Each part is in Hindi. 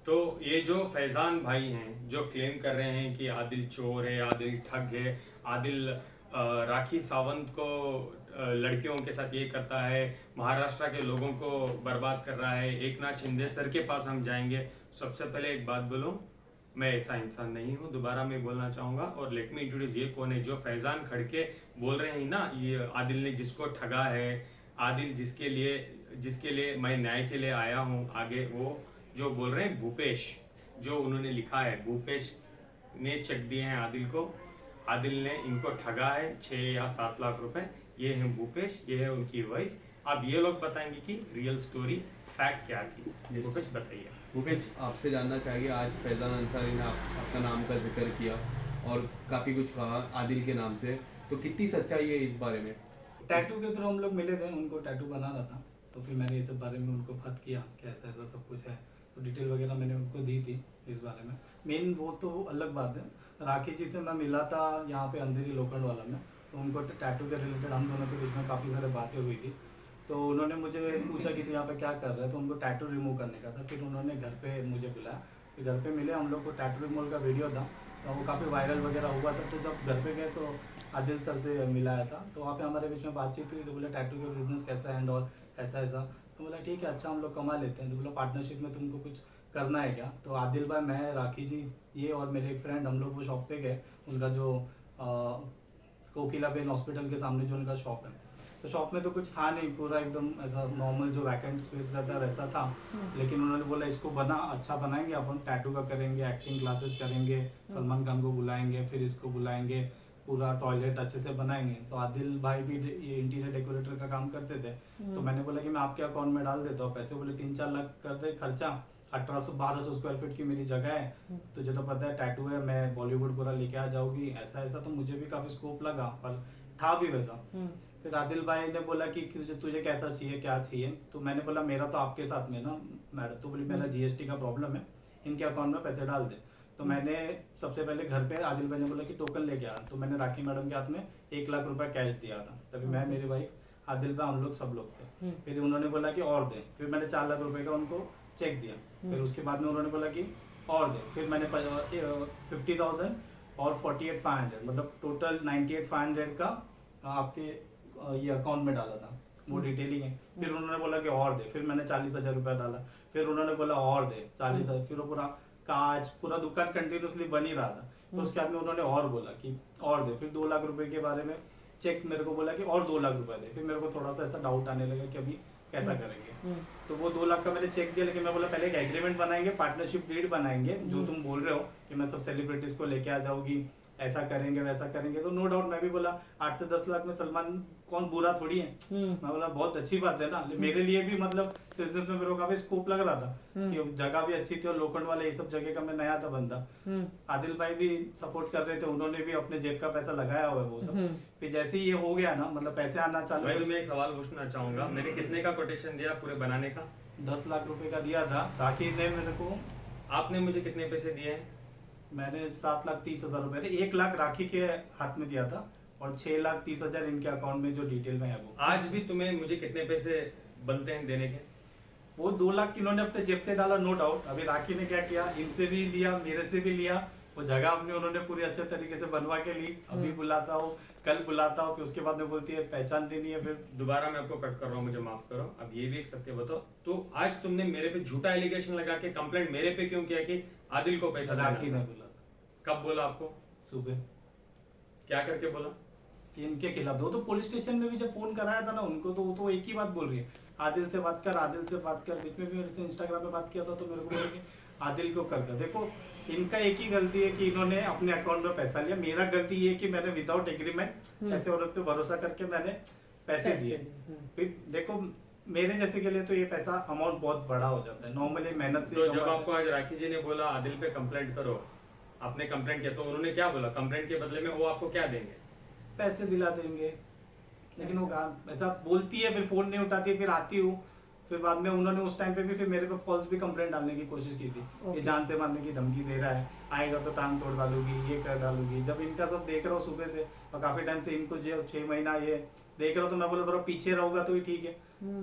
तो ये जो फैजान भाई हैं जो क्लेम कर रहे हैं कि आदिल चोर है, आदिल ठग है, आदिल राखी सावंत को लड़कियों के साथ ये करता है, महाराष्ट्र के लोगों को बर्बाद कर रहा है, एक नाथ शिंदे सर के पास हम जाएंगे। सबसे पहले एक बात बोलूं, मैं ऐसा इंसान नहीं हूं, दोबारा मैं बोलना चाहूंगा। और लेट मी इंट्रोड्यूस, ये कौन है जो फैजान खड़के बोल रहे हैं ना, ये आदिल ने जिसको ठगा है, आदिल जिसके लिए मैं न्याय के लिए आया हूं आगे, वो जो बोल रहे हैं भूपेश, जो उन्होंने लिखा है, भूपेश ने चेक दिए हैं आदिल को, आदिल ने इनको ठगा है 6 या 7 लाख रुपए। ये है भूपेश, ये है उनकी वाइफ। अब ये लोग बताएंगे कि रियल स्टोरी फैक्ट क्या थी। भूपेश बताइए। भूपेश, आपसे जानना चाहेंगे, आज फैजान अंसारी ने आपका नाम का जिक्र किया और काफ़ी कुछ कहा आदिल के नाम से, तो कितनी सच्चाई है इस बारे में? टैटू के थ्रू हम लोग मिले थे, उनको टैटू बना रहा था, तो फिर मैंने इस बारे में उनको बात किया कि ऐसा ऐसा सब कुछ है, तो डिटेल वगैरह मैंने उनको दी थी इस बारे में। मेन वो तो अलग बात है, राखी जी से मैं मिला था यहाँ पे अंधेरी लोखंड वाला में, तो उनको टैटू के रिलेटेड हम दोनों के बीच में काफ़ी सारी बातें हुई थी। तो उन्होंने मुझे पूछा कि तू यहाँ पे क्या कर रहा है, तो उनको टैटू रिमूव करने का था। फिर उन्होंने घर पे मुझे बुलाया, फिर घर पे मिले, हम लोग को टैटू रिमूवल का वीडियो था, तो वो काफ़ी वायरल वगैरह हुआ था। तो जब घर पे गए तो आदिल सर से मिलाया था, तो वहाँ पे हमारे बीच में बातचीत हुई। तो बोले टैटू का बिजनेस कैसा है एंड और ऐसा ऐसा। तो बोला ठीक है, अच्छा हम लोग कमा लेते हैं। तो बोला पार्टनरशिप में तुमको कुछ करना है क्या? तो आदिल भाई, मैं, राखी जी, ये और मेरे एक फ्रेंड, हम लोग वो शॉप पे गए। उनका जो कोकिला बेन हॉस्पिटल के सामने जो उनका शॉप है, तो शॉप में तो कुछ था नहीं, पूरा एकदम ऐसा नॉर्मल जो वैकेंट स्पेस रहता है वैसा था। लेकिन उन्होंने बोला इसको अच्छा बनाएंगे, अपन टैटू का करेंगे, एक्टिंग क्लासेस करेंगे, सलमान खान को बुलाएंगे, फिर इसको बुलाएंगे, पूरा टॉयलेट अच्छे से बनाएंगे। तो आदिल भाई भी ये इंटीरियर डेकोरेटर का काम करते थे, तो मैंने बोला कि मैं आपके अकाउंट में डाल देता हूँ पैसे। बोले 3-4 लाख कर दे खर्चा, 1800-1200 स्क्वायर फीट की मेरी जगह है, तुझे तो पता है टैटू है, मैं बॉलीवुड पूरा लेके आ जाऊंगी, ऐसा ऐसा। तो मुझे भी काफी स्कोप लगा और था भी वैसा। फिर आदिल भाई ने बोला कि तुझे कैसा चाहिए, क्या चाहिए? तो मैंने बोला मेरा तो आपके साथ में ना मैडम, तो बोली मेरा जीएसटी का प्रॉब्लम है, इनके अकाउंट में पैसे डाल दे। तो मैंने सबसे पहले घर पे आदिल भाई ने बोला कि टोकन लेके आ, तो मैंने राखी मैडम के हाथ में 1 लाख रुपए कैश दिया था। तभी मैं, मेरी वाइफ, आदिल भाई, हम लोग सब लोग थे। फिर उन्होंने बोला कि और दे, फिर मैंने 4 लाख रुपए का उनको चेक दिया। फिर उसके बाद में उन्होंने बोला कि और दे, फिर मैंने 50,000 और 48,500, मतलब टोटल 98,500 का आपके ये अकाउंट में डाला था। वो डिटेलिंग है। फिर उन्होंने बोला कि और दे, फिर मैंने 40,000 रुपया डाला। फिर उन्होंने बोला और दे 40,000, फिर वो पूरा कांच, पूरा दुकान कंटिन्यूसली बन ही रहा था। तो उसके बाद में उन्होंने और बोला कि और दे, फिर 2 लाख रुपए के बारे में चेक मेरे को बोला कि और 2 लाख रुपए दे। फिर मेरे को थोड़ा सा ऐसा डाउट आने लगा कि अभी कैसा करेंगे। तो वो 2 लाख का मैंने चेक दिया, लेकिन मैं बोला पहले एक एग्रीमेंट बनाएंगे, पार्टनरशिप डीड बनाएंगे, जो तुम बोल रहे हो कि मैं सब सेलिब्रिटीज को लेके आ जाऊंगी, ऐसा करेंगे वैसा करेंगे। तो नो डाउट मैं भी बोला 8 से 10 लाख में सलमान कौन बुरा थोड़ी है। मैं बोला बहुत अच्छी बात है ना, मेरे लिए भी मतलब बिजनेस में मेरे को काफी स्कोप लग रहा था कि जगह भी अच्छी थी और लोखंड वाले ये सब जगह का मैं नया था बंदा। आदिल भाई भी सपोर्ट कर रहे थे, उन्होंने भी अपने जेब का पैसा लगाया हुआ है वो सब। फिर जैसे ही ये हो गया ना, मतलब पैसे आना चालू। मैं तुम्हें एक सवाल पूछना चाहूंगा, मैंने कितने का कोटेशन दिया पूरे बनाने का? 10 लाख रुपए का दिया था ताकि ने मेरे को। आपने मुझे कितने पैसे दिए हैं? मैंने 7,30,000 रुपए थे, 1 लाख राखी के हाथ में दिया था और 6,30,000 इनके अकाउंट में जो डिटेल में है वो। आज भी तुम्हें मुझे कितने पैसे बनते हैं देने के? वो 2 लाख इन्होंने अपने जेब से डाला, नो डाउट। अभी राखी ने क्या किया, इनसे भी लिया, मेरे से भी लिया, वो जगह अपनी उन्होंने पूरी अच्छे तरीके से बनवा के ली। अभी बुलाता हूँ, कल बुलाता हूँ, फिर उसके बाद में बोलती है पहचान देनी है। फिर दोबारा मैं आपको कट कर रहा हूँ, मुझे माफ करो। अब ये भी एक सत्य बताओ, तो आज तुमने मेरे पे झूठा एलिगेशन लगा के कंप्लेंट मेरे पे क्यों किया कि आदिल को पैसा देना? राखी ने बोला। कब बोला आपको? सुबह। क्या करके बोला? कि इनके खिलाफ दो। तो पुलिस स्टेशन में भी जब फोन कराया था ना उनको, तो वो तो एक ही बात बोल रही है, आदिल से बात कर, आदिल से बात कर। बीच में भी मेरे से इंस्टाग्राम पे बात किया था, तो मेरे को बोले कि आदिल को कर दो। देखो इनका एक ही गलती है कि इन्होंने अपने अकाउंट में पैसा लिया। मेरा गलती ये है कि मैंने विदाउट एग्रीमेंट ऐसे औरत पे भरोसा करके मैंने पैसे दिए। फिर देखो मेरे जैसे के लिए तो ये पैसा अमाउंट बहुत बड़ा हो जाता है नॉर्मली मेहनत से। तो जब आपको आज राखी जी ने बोला आदिल पे कंप्लेंट करो, आपने कंप्लेंट किया, तो उन्होंने क्या बोला? कंप्लेंट के बदले में वो आपको क्या देंगे? पैसे दिला देंगे। लेकिन वो ऐसा बोलती है, फिर फोन नहीं उठाती है, फिर आती हूँ, फिर बाद में उन्होंने उस टाइम पे भी फिर मेरे पे फॉल्स भी कंप्लेंट डालने की कोशिश की थी कि Okay. जान से मारने की धमकी दे रहा है, आएगा तो टांग तोड़ डालूगी, ये कर डालूगी। जब इनका सब देख रहा हूँ सुबह से और काफी टाइम से इनको जो 6 महीना ये देख रहा हूँ, तो मैं बोला थोड़ा पीछे रहोगा तो ही ठीक है।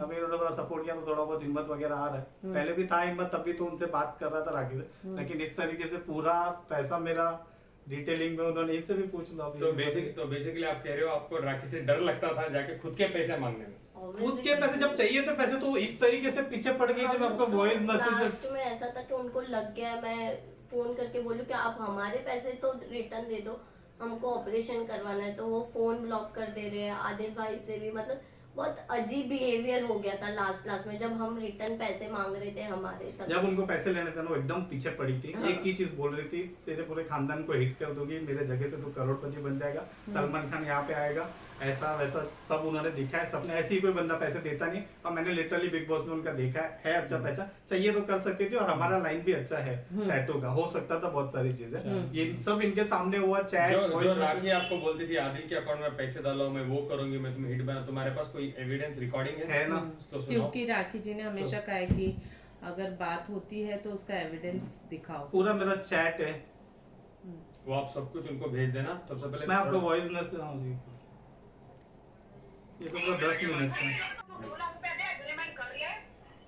अब इन्होंने थोड़ा सपोर्ट किया तो थोड़ा बहुत हिम्मत वगैरह आ रहा है। पहले भी था हिम्मत, तब भी तो उनसे बात कर रहा था राखी से, लेकिन इस तरीके से पूरा पैसा मेरा डिटेलिंग में उन्होंने, इनसे भी पूछ लो अभी। तो बेसिकली आप कह रहे हो आपको राखी से डर लगता था जाके खुद के पैसे मांगने में। खुद के पैसे जब चाहिए थे पैसे, तो इस तरीके से पीछे पड़ गए जब आपको वॉइस मैसेजेस। लास्ट में ऐसा था कि उनको लग गया, मैं फोन करके बोलूं कि आप हमारे पैसे तो रिटर्न दे दो, हमको ऑपरेशन करवाना है, तो वो फोन ब्लॉक कर दे रहे हैं। आदिल भाई से भी मतलब बहुत अजीब बिहेवियर हो गया था लास्ट में, जब हम रिटर्न पैसे मांग रहे थे हमारे तब। जब उनको पैसे लेने थे ना, वो एकदम पीछे पड़ी थी। हाँ। एक ही चीज बोल रही थी, तेरे पूरे खानदान को हिट कर दूंगी, मेरे जगह से तू करोड़पति बन जाएगा, सलमान खान यहाँ पे आएगा, ऐसा वैसा सब उन्होंने दिखा है। सबने ऐसे ही कोई बंदा पैसे देता नहीं, और मैंने लिटरली बिग बॉस में उनका देखा है अच्छा पैसा चाहिए तो कर सकती थी, और हमारा लाइन भी अच्छा है टैटू का, हो सकता था बहुत सारी चीजें। ये सब इनके सामने हुआ चैट। जो राखी आपको बोलती थी आदिल के अकाउंट में पैसे डालो, मैं वो करूंगी, मैं तुम्हें हिट बना, तुम्हारे पास कोई एविडेंस रिकॉर्डिंग है ना? तो सुनाओ। क्योंकि राखी जी ने हमेशा कहा है कि अगर बात होती है तो उसका एविडेंस दिखाओ। पूरा मेरा चैट है, वो आप सब कुछ उनको भेज देना। सबसे पहले मैं आपको थोड़ा- वॉइस मैसेज, ये तो पूरा 10 मिनट का है। 2 लाख रुपए दे, एग्रीमेंट कर ले,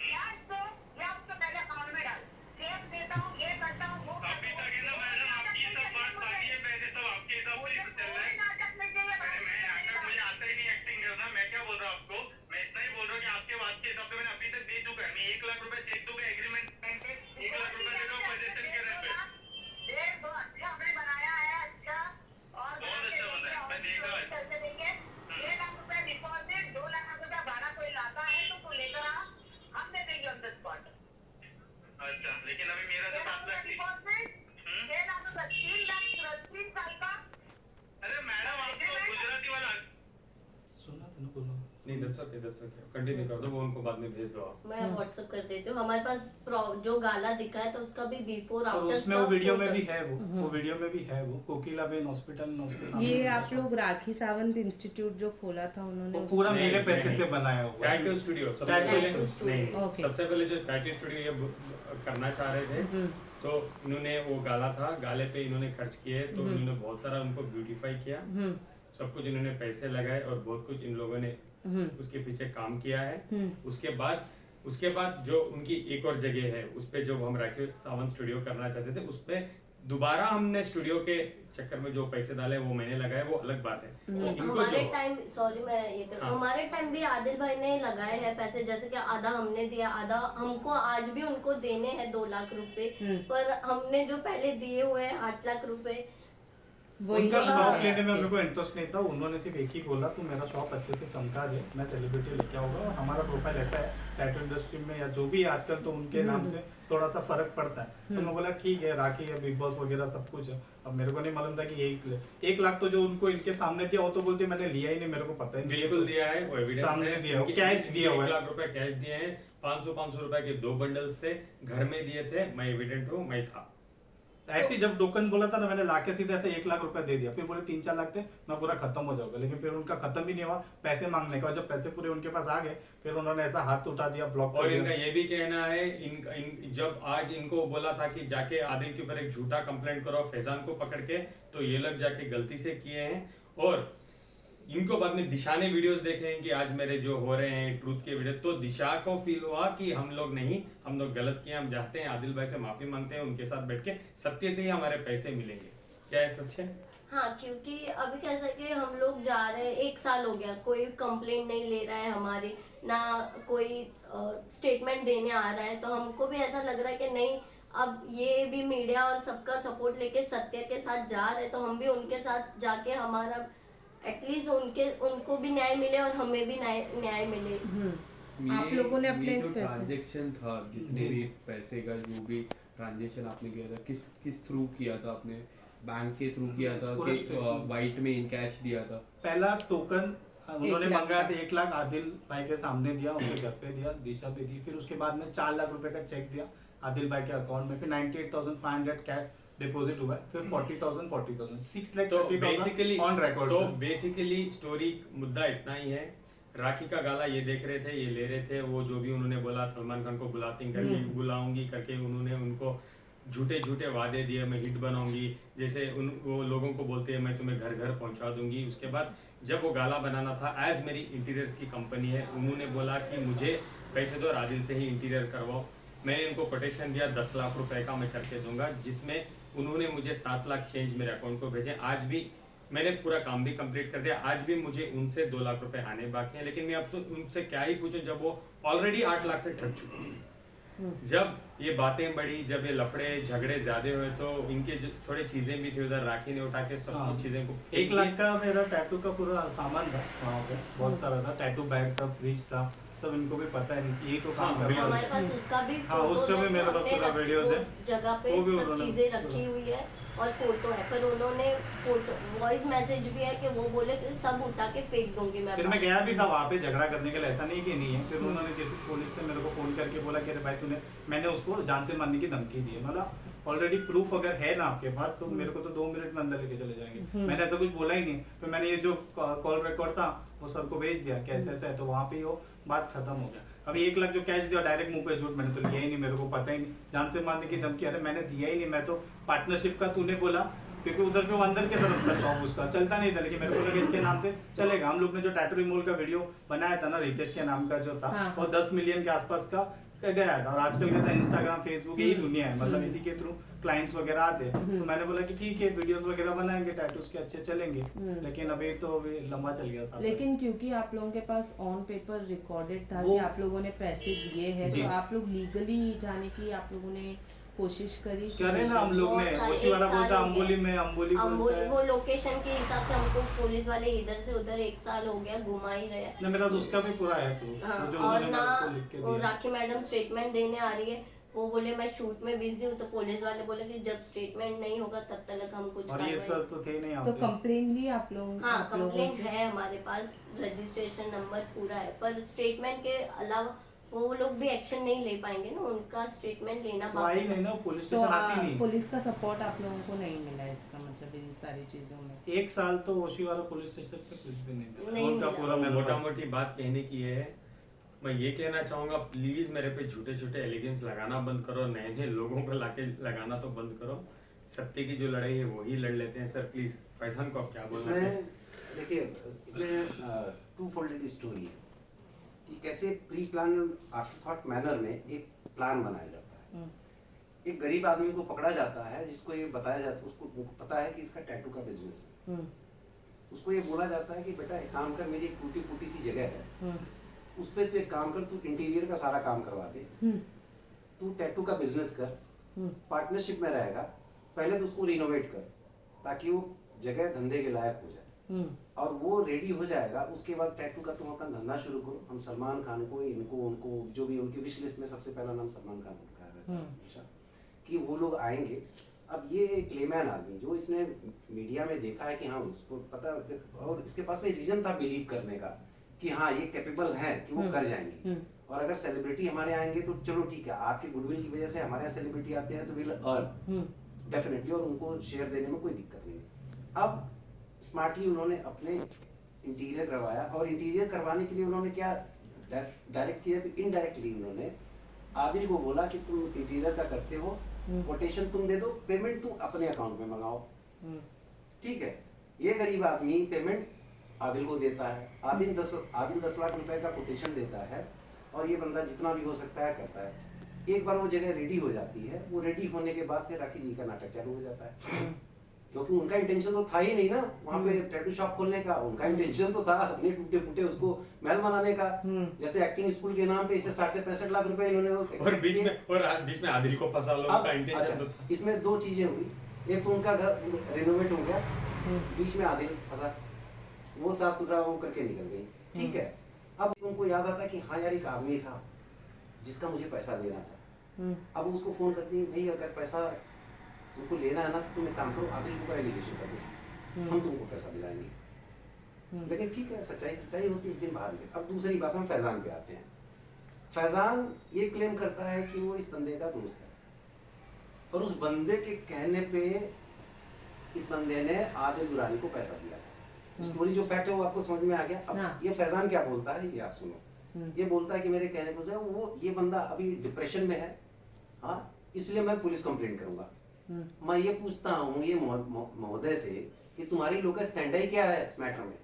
ब्याज दो, ब्याज तो पहले अकाउंट में डाल, चेक देता हूँ, ये करता हूँ, वो अभी तक है ना मैडम, आपकी ये सब बात बाकी है, पहले सब आपके हिसाब से ही चल रहा है। नाटक में चाहिए अरे मैं नाटक, मुझे आता ही नहीं एक्टिंग करना। मैं क्या बोल रहा हूँ आपको, मैं इतना ही बोल रहा हूँ कि आपके बात के हिसाब से मैंने अभी तक दे चुका है। मैं 1 लाख रुपए चेक दूंगा एग्रीमेंट पे, 1 लाख रुपए दे दो पोजीशन के रेट पे। देख दो, अच्छा हमने बनाया है, अच्छा, और बहुत अच्छा बनाया, मैं देखा है। पैसे देंगे, 6 लाख रुपए डिपॉजिट, 2 लाख रुपए भाड़ा कोई लाता है तो तू लेकर आ, हम दे देंगे ऑन द स्पॉट। अच्छा, लेकिन अभी मेरा तो 7 लाख थी। डिपॉजिट, 6 लाख रुपए, 3 लाख 3 साल का। अरे मैडम, आपको गुजराती वाला सुना था ना पूरा? नहीं, that's okay, कंटिन्यू कर दो, वो उनको बाद में भेज दो आप। मैं व्हाट्सएप कर देती हूँ। हमारे पास जो गाला दिखा है तो उसका भी बिफोर और आफ्टर उसमें वो वीडियो में भी है, वो वीडियो में भी है, वो कोकिला बेन हॉस्पिटल में उसके सामने ये भी आप है। लोग राखी सावंत इंस्टीट्यूट जो खोला था उन्होंने वो उस- पूरा नहीं, मेरे पैसे नहीं। से बनाया हुआ है। टैटू स्टूडियो सबसे टैटू पहले स्टूडियो। नहीं, Okay. सबसे पहले जो टैटू स्टूडियो ये करना चाह रहे थे, तो इन्होंने वो गाला था, गाले पे इन्होंने खर्च किए, तो इन्होंने बहुत सारा उनको ब्यूटीफाई किया, सब कुछ इन्होंने पैसे लगाए और बहुत कुछ इन लोगों ने उसके पीछे काम किया है। उसके बाद जो उनकी एक और जगह है, उस पे जो हम राखी सावंत स्टूडियो करना चाहते थे, उस पे दोबारा हमने स्टूडियो के चक्कर में जो पैसे डाले वो मैंने लगाए, वो अलग बात है। इनको हमारे जो टाइम, सॉरी मैं ये हाँ। हमारे टाइम भी आदिल भाई ने लगाए हैं पैसे, जैसे कि आधा हमने दिया, आधा हमको आज भी उनको देने हैं 2 लाख रुपए, पर हमने जो पहले दिए हुए हैं 8 लाख रुपए। वही उनका नहीं शॉप है। लेने में मेरे को इंटरेस्ट नहीं था, उन्होंने सिर्फ एक ही बोला, तू मेरा शॉप अच्छे से चमका दे, मैं सेलिब्रिटी लेके आऊंगा, और हमारा प्रोफाइल ऐसा है टैटू इंडस्ट्री में या जो भी आजकल, तो उनके नाम से थोड़ा सा फर्क पड़ता है। तो मैं बोला ठीक है, राखी है, बिग बॉस वगैरह सब कुछ है। अब मेरे को नहीं मालूम था कि 1 लाख तो जो उनको इनके सामने दिया, वो तो बोलते मैंने लिया ही नहीं, मेरे को पता ही नहीं। बिल्कुल दिया है, वो एविडेंस सामने है, दिया, उनके- कैश दिया हुआ है। 1 लाख रुपए कैश दिए हैं, 500 रुपए के 2 बंडल्स थे, घर में दिए थे, मैं एविडेंट हूँ, मैं था। ऐसे जब टोकन बोला था ना, मैंने लाके सीधे ऐसे 1 लाख रुपए दे दिया, फिर बोले 3-4 लाख थे, मैं पूरा खत्म हो जाऊंगा, लेकिन फिर उनका खत्म ही नहीं हुआ पैसे मांगने का। जब पैसे पूरे उनके पास आ गए, फिर उन्होंने ऐसा हाथ उठा दिया, ब्लॉक कर और इनका दिया। ये भी कहना है, जब आज इनको बोला था कि जाके आदिल के ऊपर एक झूठा कंप्लेंट करो फैजान को पकड़ के, तो ये लोग जाके गलती से किए हैं। और इनको बाद में दिशा ने वीडियोस देखे हैं कि आज मेरे जो हो रहे हैं ट्रूथ के वीडियो, तो दिशा को फील हुआ कि हम लोग गलत किए, हम चाहते हैं आदिल भाई से माफी मांगते हैं, उनके साथ बैठ के सत्य से ही हमारे पैसे मिलेंगे। क्या है सच है? हाँ, क्योंकि अभी कैसा कि हम लोग जा रहे हैं, 1 साल हो गया, कोई कंप्लेंट नहीं ले रहा है हमारी, ना कोई स्टेटमेंट देने आ रहा है, तो हमको भी ऐसा लग रहा है कि नहीं, अब ये भी मीडिया और सबका सपोर्ट लेके सत्य के साथ जा रहे हैं, तो हम भी उनके साथ जाके हमारा एटलीस्ट उनको भी न्याय मिले और हमें भी न्याय मिले। आप लोगों ने अपने इस पैसे- ट्रांजैक्शन था, जितने भी पैसे का जो भी ट्रांजैक्शन आपने किया था, किस थ्रू किया था? आपने बैंक के थ्रू किया था पूरा कि statement। वाइट में इन कैश दिया था? पहला टोकन उन्होंने 1 लाख मंगाया का। था, 1 लाख आदिल भाई के सामने दिया, उनके घर पे दिया, दिशा पे दी, फिर उसके बाद में 4 लाख रुपए का चेक दिया आदिल भाई के अकाउंट में, फिर 98,500 कैश डिपॉजिट हुआ है, फिर 40,000 6 लाख तो 30,000 बेसिकली ऑन रिकॉर्ड। तो बेसिकली स्टोरी मुद्दा इतना ही है, राखी का गाला ये देख रहे थे, ये ले रहे थे, वो जो भी उन्होंने बोला सलमान खान को बुलाऊंगी करके उन्होंने उनको झूठे झूठे वादे दिए, मैं हिट बनाऊंगी, जैसे वो लोगों को बोलते हैं मैं तुम्हें घर घर पहुंचा दूंगी। उसके बाद जब वो गाला बनाना था, एज मेरी इंटीरियर्स की कंपनी है, उन्होंने बोला कि मुझे पैसे दो और आदिल से ही इंटीरियर करवाओ। मैंने इनको कोटेशन दिया 10 लाख रुपए का मैं करके दूंगा, जिसमें उन्होंने मुझे 7 लाख चेंज मेरे अकाउंट को भेजे। आज भी मैंने पूरा काम भी कंप्लीट कर दिया, आज भी मुझे उनसे 2 लाख रुपए आने बाकी हैं, लेकिन मैं अब उनसे क्या ही पूछूं जब वो ऑलरेडी 8 लाख से ठग चुके हैं। जब ये बातें बढ़ी, जब ये लफड़े झगड़े ज्यादा हुए, तो इनके जो थोड़े चीजें भी थी उधर, राखी ने उठा के सब हाँ। कुछ चीजें को 1 लाख का मेरा टैटू का पूरा सामान था वहाँ पे, बहुत सारा था, टैटू बैग था, फ्रिज था, सब इनको भी पता है, यही तो काम हाँ, कर रहा हमारे है। पास उसका भी हाँ, उसका photos भी है, मेरे पास हमने पूरा वीडियोस है। जगह पे वो भी सब उन्होंने चीजें पूरा- रखी हुई है और फोटो है, पर उन्होंने फोटो वॉइस मैसेज भी है कि वो बोले कि सब उठा के फेंक दूंगी मैं। फिर मैं गया भी था वहाँ पे झगड़ा करने के लिए, ऐसा नहीं कि नहीं है। फिर उन्होंने किसी पुलिस से मेरे को फोन करके बोला कि अरे भाई मैंने उसको जान से मारने की धमकी दी है। मतलब ऑलरेडी प्रूफ अगर है ना आपके पास तो मेरे को तो 2 मिनट में अंदर लेके चले जाएंगे। मैंने ऐसा कुछ बोला ही नहीं। फिर मैंने ये जो कॉल रिकॉर्ड था वो सबको भेज दिया कैसे ऐसा है, तो वहाँ पे वो बात खत्म हो गया। अभी 1 लाख जो कैश दिया डायरेक्ट मुंह पे झूठ, मैंने तो लिया ही नहीं, मेरे को पता ही नहीं, जान से मारने की धमकी, अरे मैंने दिया ही नहीं, मैं तो पार्टनरशिप का तूने बोला, क्योंकि उधर पे वो अंदर के तरफ था शॉप, उसका चलता नहीं था, लेकिन मेरे को लगा इसके नाम से चलेगा। हम लोग ने जो टैटू रिमूवल का वीडियो बनाया था ना, रितेश के नाम का जो था, हाँ। वो 10 मिलियन के आसपास का गया था। और आजकल का इंस्टाग्राम फेसबुक यही दुनिया है, मतलब इसी के थ्रू क्लाइंट्स वगैरह आते हैं। तो मैंने बोला कि ठीक है वीडियोस वगैरह बनाएंगे, टैटूज के अच्छे चलेंगे, लेकिन अभी तो अभी लंबा चल गया था। लेकिन क्योंकि आप लोगों के पास ऑन पेपर रिकॉर्डेड था वो- कि आप लोगों ने पैसे दिए हैं, जी। तो आप लोग लीगली जाने की आप लोगों ने कोशिश करी? करे ना हम लोग ने, बहुत सारे, ओशी वाला एक साल बोलता हो गया। अंबोली में, अंबोली बोलता है। वो लोकेशन के हिसाब से हमको पुलिस वाले इधर से उधर 1 साल हो गया घुमा ही रहे हैं। ना मेरा तो उसका भी पूरा है proof, हाँ, जो और उन्होंने ना मेरे को लिख के वो दिया। राखी मैडम स्टेटमेंट देने आ रही है, वो बोले मैं शूट में बिजी हूँ, तो पुलिस वाले बोले कि जब स्टेटमेंट नहीं होगा तब तक हम कुछ और ये कार्रवाई- सर तो थे नहीं यहाँ तो पे। कंप्लेन ली आप लोग? हाँ आप लोगों कंप्लेंट से? है हमारे पास, रजिस्ट्रेशन नंबर पूरा है, पर स्टेटमेंट के अलावा वो लोग भी एक्शन नहीं ले पाएंगे ना, उनका स्टेटमेंट लेना तो आई बाकी नहीं ना, पुलिस तो स्टेशन आती नहीं। पुलिस का सपोर्ट आप लोगों को नहीं मिला, इसका मतलब इन सारी चीजों में? 1 साल तो ओशी वाला पुलिस स्टेशन पे कुछ भी नहीं मिला। नहीं उनका मिला। पूरा मेरे मोटा पास- मोटी बात कहने की है, मैं ये कहना चाहूंगा प्लीज मेरे पे झूठे झूठे एलिगेंस लगाना बंद करो, नए नए लोगों को लाके लगाना तो बंद करो। सत्य की जो लड़ाई है वही लड़ लेते हैं। सर प्लीज फैजान को आप क्या बोलना इसमें चाहिए? देखिए, इसमें टू फोल्डेड स्टोरी है कि कैसे pre plan after thought manner में एक प्लान बनाया जाता है। एक गरीब आदमी को पकड़ा जाता है, जिसको ये बताया जाता है, उसको पता है कि इसका टैटू का बिजनेस है। उसको ये बोला जाता है कि बेटा एक काम कर, मेरी एक टूटी फूटी सी जगह है, उस पर तू एक काम कर, तू इंटीरियर का सारा काम करवा दे, तू टैटू का बिजनेस कर, पार्टनरशिप में रहेगा, पहले तो उसको रिनोवेट कर ताकि वो जगह धंधे के लायक हो जाए, और वो रेडी हो जाएगा, उसके बाद टैटू का तुम अपना धंधा शुरू करो। हम सलमान खान को, इनको, उनको, जो भी उनकी विश लिस्ट में सबसे पहला नाम सलमान खान उनका रहता है हमेशा, कि वो लोग आएंगे। अब ये क्लेमैन आदमी जो इसने मीडिया में देखा है कि हाँ उसको पता, और इसके पास में रीजन था बिलीव करने का कि हाँ ये कैपेबल है कि वो कर जाएंगे। और अगर सेलिब्रिटी हमारे आएंगे तो चलो ठीक है, आपके गुडविल की वजह से हमारे यहाँ सेलिब्रिटी आते हैं तो विल अर्न डेफिनेटली, और उनको शेयर देने में कोई दिक्कत नहीं। अब स्मार्टली उन्होंने अपने इंटीरियर करवाया, और इंटीरियर करवाने के लिए उन्होंने क्या डायरेक्ट किया, इनडायरेक्टली उन्होंने आदिल को बोला कि तुम इंटीरियर का करते हो, कोटेशन तुम दे दो, पेमेंट तुम अपने अकाउंट में मंगाओ। ठीक है, ये गरीब आदमी पेमेंट आदिल को देता है, आदिल 10 लाख रुपए का कोटेशन देता है, और ये बंदा जितना भी हो सकता है करता है। एक बार वो जगह रेडी हो जाती है, वो रेडी होने के बाद फिर राखी जी का नाटक चालू हो जाता है, क्योंकि उनका इंटेंशन तो था ही नहीं ना वहाँ पे टैटू शॉप खोलने का। उनका इंटेंशन तो था अपने टूटे फूटे उसको महल बनाने का। जैसे एक्टिंग स्कूल के नाम पे इसे 60 से 65 लाख रुपए इन्होंने और बीच में आदिल को फंसा लो, उनका इंटेंशन तो था। इसमें 2 चीजें हुई, एक तो उनका घर रिनोवेट हो गया, बीच में आदिल फंसा, वो साफ सुथरा वो करके निकल गई। ठीक है, अब उनको याद आता कि हाँ यार एक आदमी था जिसका मुझे पैसा देना था। अब उसको फोन करती है, भाई अगर पैसा तुमको लेना है ना तो तुम एक काम करो, आदिल को एलिगेशन कर दो, हम तुमको पैसा दिलाएंगे। लेकिन ठीक है, सच्चाई सच्चाई होती है, एक दिन बाहर निकल। अब दूसरी बात हम फैजान पे आते हैं। फैजान ये क्लेम करता है कि वो इस बंदे का दोस्त है, और उस बंदे के कहने पे इस बंदे ने आदिल दुरानी को पैसा दिया था। स्टोरी जो फैक्ट है वो आपको समझ में आ गया। अब हाँ। ये फैजान क्या बोलता है ये आप सुनो। ये बोलता है कि मेरे कहने को जो वो ये बंदा अभी डिप्रेशन में है, हाँ, इसलिए मैं पुलिस कंप्लेंट करूंगा। मैं ये पूछता हूँ ये महोदय से कि तुम्हारी लोकल स्टैंड ही क्या है इस मैटर में?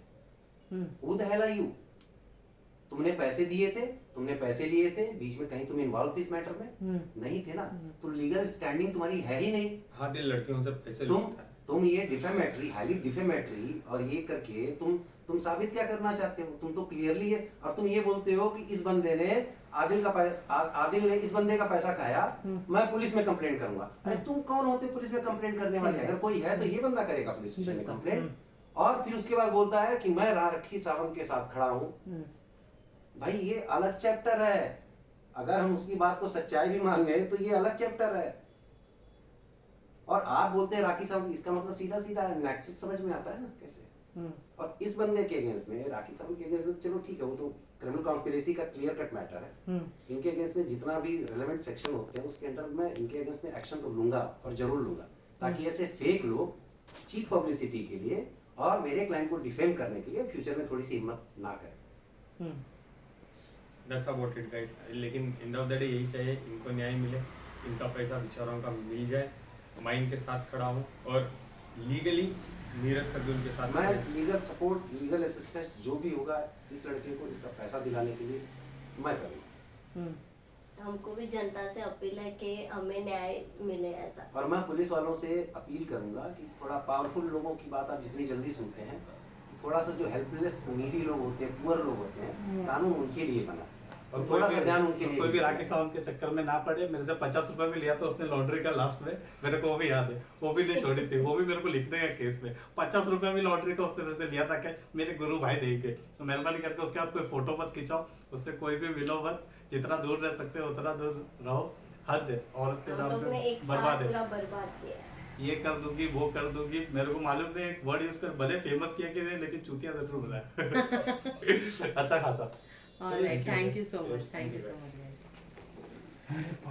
Who the hell are you? तुमने पैसे दिए थे, तुमने पैसे लिए थे, बीच में कहीं तुम इन्वॉल्व थे इस मैटर में? नहीं थे ना, तो लीगल स्टैंडिंग तुम्हारी है ही नहीं। आदिल लड़कियों से पैसे तुम लेता है। तुम ये डिफेमेटरी, हाईली डिफेमेटरी और ये करके तुम साबित क्या करना चाहते हो? तुम तो क्लियरली है, और तुम ये बोलते हो कि इस बंदे ने आदिल ने इस बंदे का पैसा खाया, मैं पुलिस में कंप्लेंट करूंगा। अरे तुम कौन होते हो पुलिस में कंप्लेंट करने वाले? अगर कोई है तो ये बंदा करेगा पुलिस स्टेशन में कंप्लेंट। और फिर उसके बाद बोलता है कि मैं राखी सावंत के साथ खड़ा हूँ। भाई ये अलग चैप्टर है। अगर हम उसकी बात को सच्चाई भी मान लें तो ये अलग चैप्टर है। और आप बोलते हैं राखी सावंत, इसका मतलब सीधा सीधा नेक्सस समझ में आता है ना कैसे। और इस बंदे के अगेंस्ट में, राखी सावंत के अगेंस्ट में, चलो ठीक है वो तो क्रिमिनल कॉन्स्पिरेसी का क्लियर कट मैटर है। इनके अगेंस्ट में जितना भी रिलेवेंट सेक्शन होते हैं उसके अंडर में इनके अगेंस्ट में एक्शन तो लूंगा और जरूर लूंगा, ताकि ऐसे फेक लोग चीप पब्लिसिटी के लिए और मेरे क्लाइंट को डिफेम करने के लिए फ्यूचर में थोड़ी सी हिम्मत ना करें। That's about it guys। लेकिन एंड ऑफ द डे यही चाहिए, इनको न्याय मिले, इनका पैसा बेचारों का मिल जाए। मैं इनके साथ खड़ा हूँ और लीगली नीरज सर भी उनके साथ मैं लीगल सपोर्ट, लीगल असिस्टेंस जो भी होगा इस लड़के को इसका पैसा दिलाने के लिए मैं करूँगा। हमको भी जनता से अपील है कि हमें न्याय मिले ऐसा। और मैं पुलिस वालों से अपील करूंगा कि थोड़ा पावरफुल लोगों की बात आप जितनी जल्दी सुनते हैं, थोड़ा सा जो हेल्पलेस नीडी लोग होते हैं, पुअर लोग होते हैं, कानून उनके लिए बना है और थोड़ा सा ध्यान उनके लिए। कोई भी राखी सावंत के चक्कर में ना पड़े। मेरे से 50 रुपए में लिया था उसने लॉन्ड्री का लास्ट में, मेरे को वो भी याद है, वो भी नहीं छोड़ी थी, वो भी मेरे को लिखने का केस में 50 रुपए में लॉन्ड्री का उसने मेरे से लिया था कि मेरे गुरु भाई देंगे। तो मेहरबानी करके उसके बाद कोई फोटो मत खिंचाओ, उससे कोई भी मिलो मत, जितना दूर रह सकते हो उतना दूर रहो। हद है, औरत के हम नाम लोग ने पे एक साल बर्बाद है। पूरा बर्बाद किया है। ये कर दूंगी वो कर दूंगी, मेरे को मालूम नहीं एक वर्ड यूज कर भले फेमस किया कि नहीं, लेकिन चूतिया जरूर बुलाया। अच्छा खासा। Alright, thank you so much, thank you so much guys.